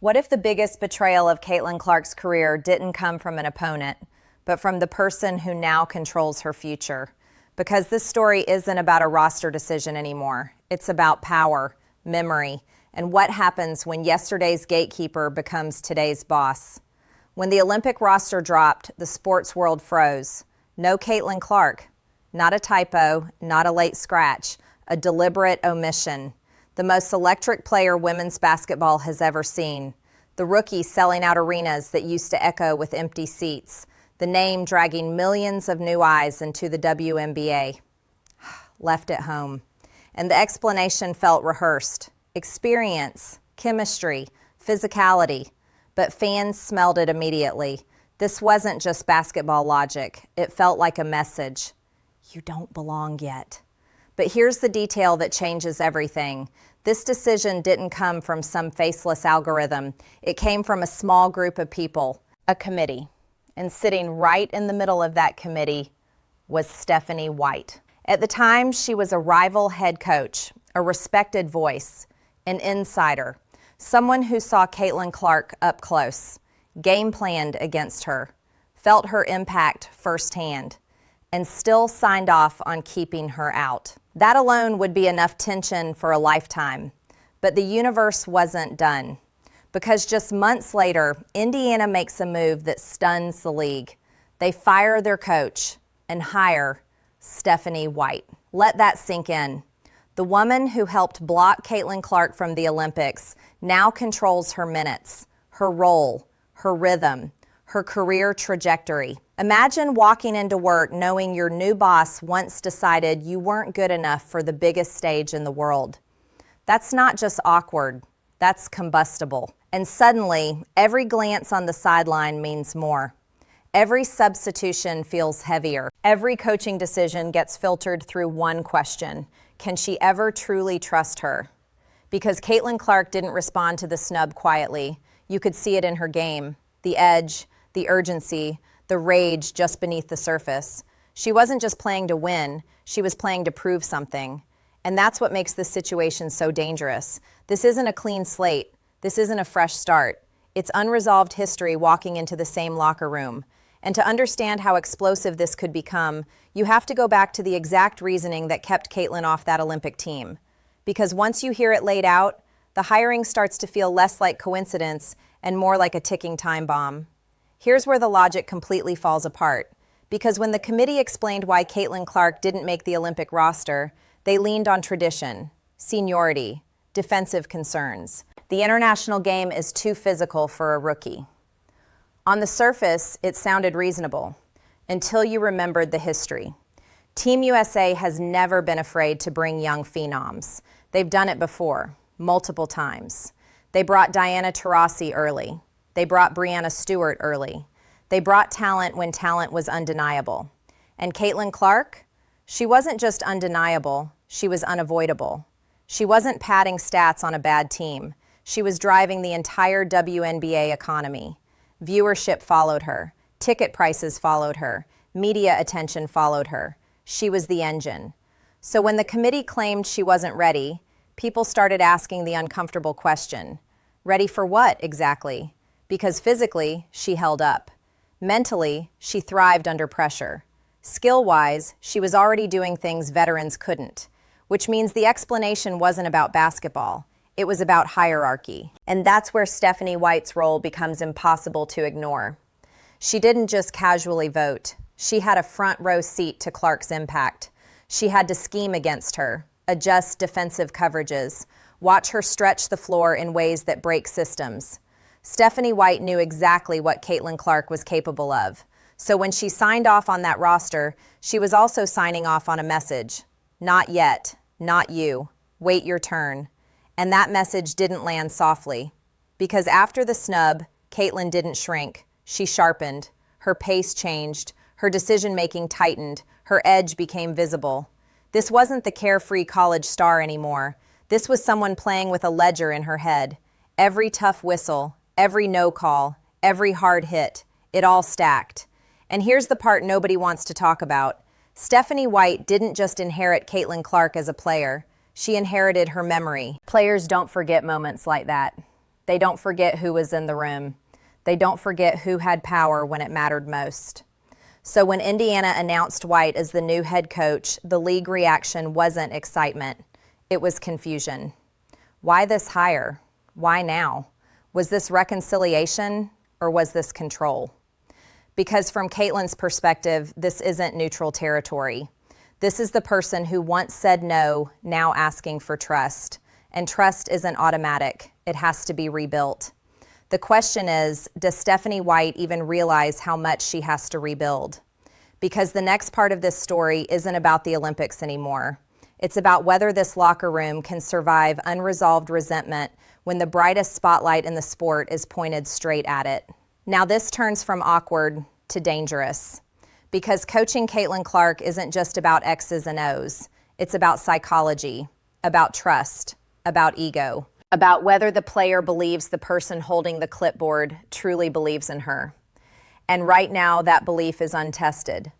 What if the biggest betrayal of Caitlin Clark's career didn't come from an opponent, but from the person who now controls her future? Because this story isn't about a roster decision anymore. It's about power, memory, and what happens when yesterday's gatekeeper becomes today's boss. When the Olympic roster dropped, the sports world froze. No Caitlin Clark. Not a typo, not a late scratch, a deliberate omission. The most electric player women's basketball has ever seen. The rookie selling out arenas that used to echo with empty seats. The name dragging millions of new eyes into the WNBA. Left at home. And the explanation felt rehearsed. Experience, chemistry, physicality. But fans smelled it immediately. This wasn't just basketball logic. It felt like a message. You don't belong yet. But here's the detail that changes everything. This decision didn't come from some faceless algorithm. It came from a small group of people, a committee. And sitting right in the middle of that committee was Stephanie White. At the time, she was a rival head coach, a respected voice, an insider, someone who saw Caitlin Clark up close, game planned against her, felt her impact firsthand, and still signed off on keeping her out. That alone would be enough tension for a lifetime. But the universe wasn't done. Because just months later, Indiana makes a move that stuns the league. They fire their coach and hire Stephanie White. Let that sink in. The woman who helped block Caitlin Clark from the Olympics now controls her minutes, her role, her rhythm, her career trajectory. Imagine walking into work knowing your new boss once decided you weren't good enough for the biggest stage in the world. That's not just awkward, that's combustible. And suddenly, every glance on the sideline means more. Every substitution feels heavier. Every coaching decision gets filtered through one question. Can she ever truly trust her? Because Caitlin Clark didn't respond to the snub quietly. You could see it in her game. The edge, the urgency, the rage just beneath the surface. She wasn't just playing to win, she was playing to prove something. And that's what makes this situation so dangerous. This isn't a clean slate. This isn't a fresh start. It's unresolved history walking into the same locker room. And to understand how explosive this could become, you have to go back to the exact reasoning that kept Caitlin off that Olympic team. Because once you hear it laid out, the hiring starts to feel less like coincidence and more like a ticking time bomb. Here's where the logic completely falls apart. Because when the committee explained why Caitlin Clark didn't make the Olympic roster, they leaned on tradition, seniority, defensive concerns. The international game is too physical for a rookie. On the surface, it sounded reasonable, until you remembered the history. Team USA has never been afraid to bring young phenoms. They've done it before, multiple times. They brought Diana Taurasi early. They brought Breanna Stewart early. They brought talent when talent was undeniable. And Caitlin Clark? She wasn't just undeniable, she was unavoidable. She wasn't padding stats on a bad team. She was driving the entire WNBA economy. Viewership followed her. Ticket prices followed her. Media attention followed her. She was the engine. So when the committee claimed she wasn't ready, people started asking the uncomfortable question. Ready for what, exactly? Because physically, she held up. Mentally, she thrived under pressure. Skill-wise, she was already doing things veterans couldn't, which means the explanation wasn't about basketball. It was about hierarchy. And that's where Stephanie White's role becomes impossible to ignore. She didn't just casually vote. She had a front row seat to Clark's impact. She had to scheme against her, adjust defensive coverages, watch her stretch the floor in ways that break systems. Stephanie White knew exactly what Caitlin Clark was capable of. So when she signed off on that roster, she was also signing off on a message. Not yet, not you. Wait your turn. And that message didn't land softly. Because after the snub, Caitlin didn't shrink. She sharpened. Her pace changed. Her decision-making tightened. Her edge became visible. This wasn't the carefree college star anymore. This was someone playing with a ledger in her head. Every tough whistle, every no call, every hard hit, it all stacked. And here's the part nobody wants to talk about. Stephanie White didn't just inherit Caitlin Clark as a player. She inherited her memory. Players don't forget moments like that. They don't forget who was in the room. They don't forget who had power when it mattered most. So when Indiana announced White as the new head coach, the league reaction wasn't excitement. It was confusion. Why this hire? Why now? Was this reconciliation or was this control? Because from Caitlin's perspective, this isn't neutral territory. This is the person who once said no, now asking for trust. And trust isn't automatic. It has to be rebuilt. The question is, does Stephanie White even realize how much she has to rebuild? Because the next part of this story isn't about the Olympics anymore. It's about whether this locker room can survive unresolved resentment when the brightest spotlight in the sport is pointed straight at it. Now this turns from awkward to dangerous, because coaching Caitlin Clark isn't just about X's and O's. It's about psychology, about trust, about ego, about whether the player believes the person holding the clipboard truly believes in her. And right now, that belief is untested.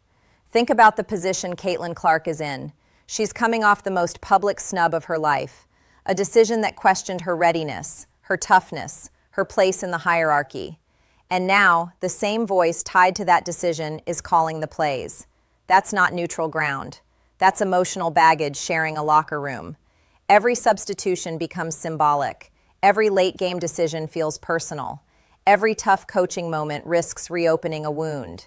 Think about the position Caitlin Clark is in. She's coming off the most public snub of her life, a decision that questioned her readiness, her toughness, her place in the hierarchy. And now, the same voice tied to that decision is calling the plays. That's not neutral ground. That's emotional baggage sharing a locker room. Every substitution becomes symbolic. Every late game decision feels personal. Every tough coaching moment risks reopening a wound.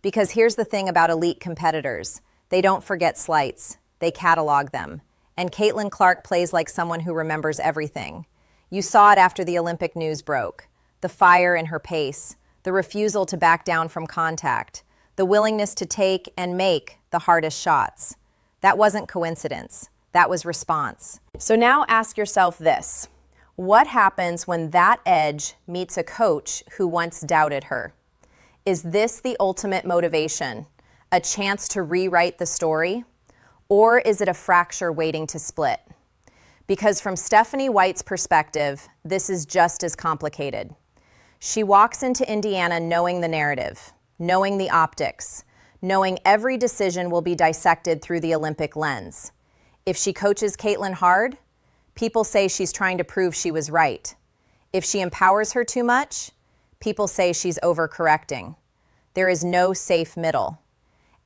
Because here's the thing about elite competitors. They don't forget slights. They catalog them. And Caitlin Clark plays like someone who remembers everything. You saw it after the Olympic news broke. The fire in her pace, the refusal to back down from contact, the willingness to take and make the hardest shots. That wasn't coincidence. That was response. So now ask yourself this. What happens when that edge meets a coach who once doubted her? Is this the ultimate motivation? A chance to rewrite the story? Or is it a fracture waiting to split? Because from Stephanie White's perspective, this is just as complicated. She walks into Indiana knowing the narrative, knowing the optics, knowing every decision will be dissected through the Olympic lens. If she coaches Caitlin hard, people say she's trying to prove she was right. If she empowers her too much, people say she's overcorrecting. There is no safe middle.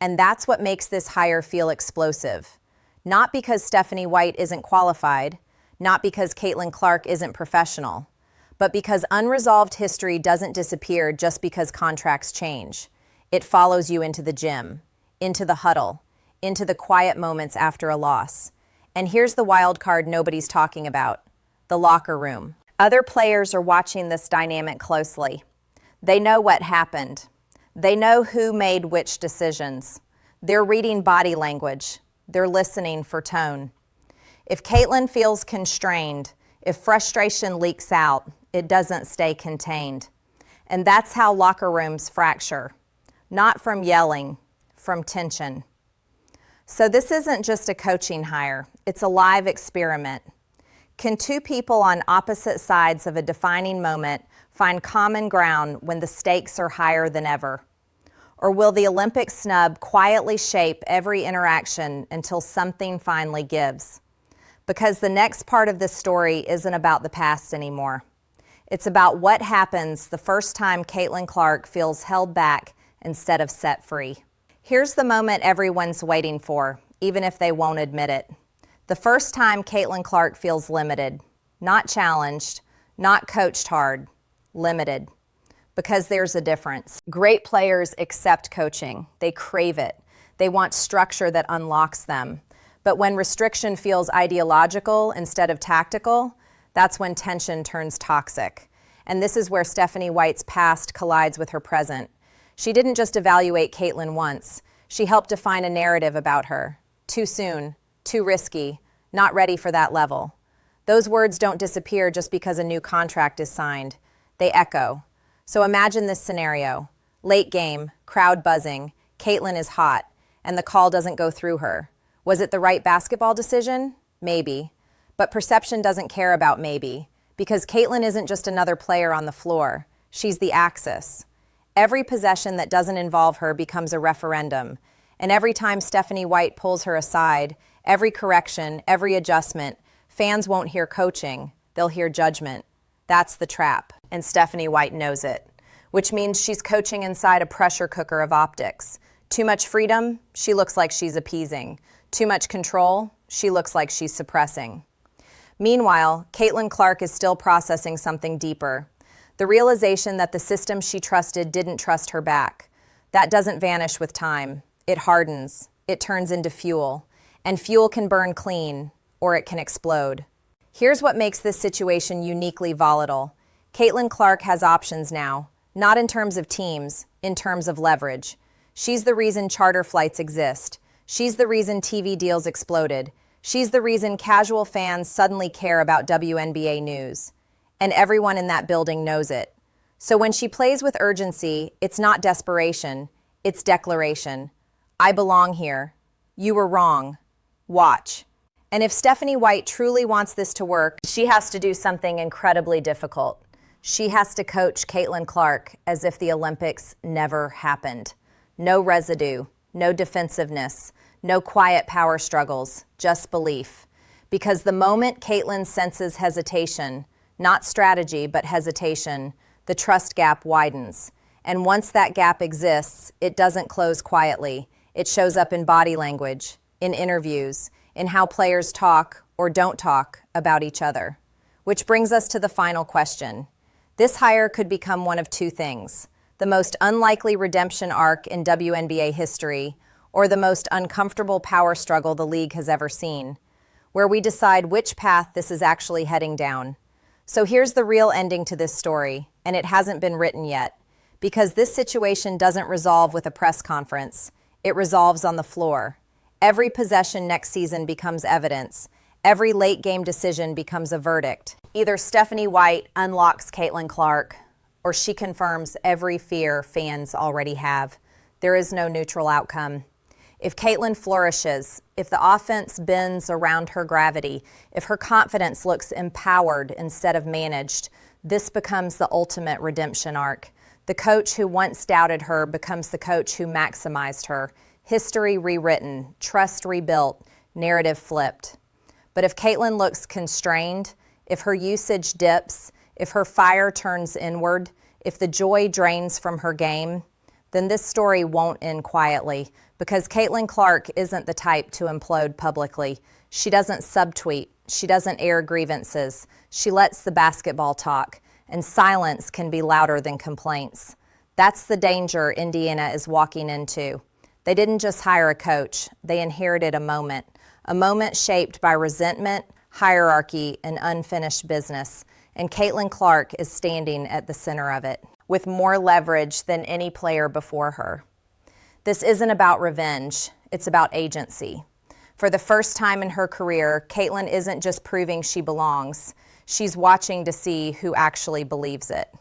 And that's what makes this hire feel explosive. Not because Stephanie White isn't qualified, not because Caitlin Clark isn't professional, but because unresolved history doesn't disappear just because contracts change. It follows you into the gym, into the huddle, into the quiet moments after a loss. And here's the wild card nobody's talking about, the locker room. Other players are watching this dynamic closely. They know what happened. They know who made which decisions. They're reading body language. They're listening for tone. If Caitlin feels constrained, if frustration leaks out, it doesn't stay contained. And that's how locker rooms fracture. Not from yelling, from tension. So this isn't just a coaching hire, it's a live experiment. Can two people on opposite sides of a defining moment find common ground when the stakes are higher than ever? Or will the Olympic snub quietly shape every interaction until something finally gives? Because the next part of this story isn't about the past anymore. It's about what happens the first time Caitlin Clark feels held back instead of set free. Here's the moment everyone's waiting for, even if they won't admit it. The first time Caitlin Clark feels limited, not challenged, not coached hard, limited. Because there's a difference. Great players accept coaching. They crave it. They want structure that unlocks them. But when restriction feels ideological instead of tactical, that's when tension turns toxic. And this is where Stephanie White's past collides with her present. She didn't just evaluate Caitlin once. She helped define a narrative about her. Too soon, too risky, not ready for that level. Those words don't disappear just because a new contract is signed. They echo. So imagine this scenario. Late game, crowd buzzing, Caitlin is hot, and the call doesn't go through her. Was it the right basketball decision? Maybe. But perception doesn't care about maybe, because Caitlin isn't just another player on the floor. She's the axis. Every possession that doesn't involve her becomes a referendum. And every time Stephanie White pulls her aside, every correction, every adjustment, fans won't hear coaching, they'll hear judgment. That's the trap, and Stephanie White knows it, which means she's coaching inside a pressure cooker of optics. Too much freedom, she looks like she's appeasing. Too much control, she looks like she's suppressing. Meanwhile, Caitlin Clark is still processing something deeper. The realization that the system she trusted didn't trust her back. That doesn't vanish with time. It hardens. It turns into fuel. And fuel can burn clean, or it can explode. Here's what makes this situation uniquely volatile. Caitlin Clark has options now, not in terms of teams, in terms of leverage. She's the reason charter flights exist. She's the reason TV deals exploded. She's the reason casual fans suddenly care about WNBA news. And everyone in that building knows it. So when she plays with urgency, it's not desperation, it's declaration. I belong here. You were wrong. Watch. And if Stephanie White truly wants this to work, she has to do something incredibly difficult. She has to coach Caitlin Clark as if the Olympics never happened. No residue, no defensiveness, no quiet power struggles, just belief. Because the moment Caitlin senses hesitation, not strategy, but hesitation, the trust gap widens. And once that gap exists, it doesn't close quietly. It shows up in body language, in interviews, in how players talk or don't talk about each other. Which brings us to the final question. This hire could become one of two things: the most unlikely redemption arc in WNBA history, or the most uncomfortable power struggle the league has ever seen, where we decide which path this is actually heading down. So here's the real ending to this story, and it hasn't been written yet, because this situation doesn't resolve with a press conference. It resolves on the floor. Every possession next season becomes evidence. Every late game decision becomes a verdict. Either Stephanie White unlocks Caitlin Clark, or she confirms every fear fans already have. There is no neutral outcome. If Caitlin flourishes, if the offense bends around her gravity, if her confidence looks empowered instead of managed, this becomes the ultimate redemption arc. The coach who once doubted her becomes the coach who maximized her. History rewritten, trust rebuilt, narrative flipped. But if Caitlin looks constrained, if her usage dips, if her fire turns inward, if the joy drains from her game, then this story won't end quietly, because Caitlin Clark isn't the type to implode publicly. She doesn't subtweet. She doesn't air grievances. She lets the basketball talk, and silence can be louder than complaints. That's the danger Indiana is walking into. They didn't just hire a coach. They inherited a moment shaped by resentment, hierarchy, and unfinished business. And Caitlin Clark is standing at the center of it, with more leverage than any player before her. This isn't about revenge, it's about agency. For the first time in her career, Caitlin isn't just proving she belongs, she's watching to see who actually believes it.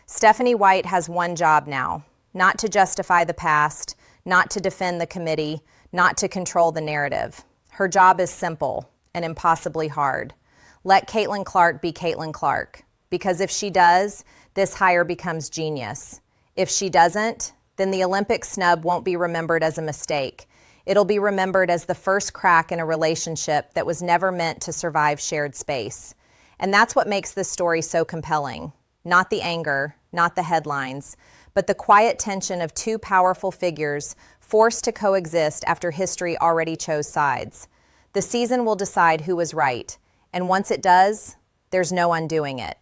Stephanie White has one job now, not to justify the past, not to defend the committee, not to control the narrative. Her job is simple and impossibly hard. Let Caitlin Clark be Caitlin Clark, because if she does, this hire becomes genius. If she doesn't, then the Olympic snub won't be remembered as a mistake. It'll be remembered as the first crack in a relationship that was never meant to survive shared space. And that's what makes this story so compelling. Not the anger, not the headlines, but the quiet tension of two powerful figures forced to coexist after history already chose sides. The season will decide who was right, and once it does, there's no undoing it.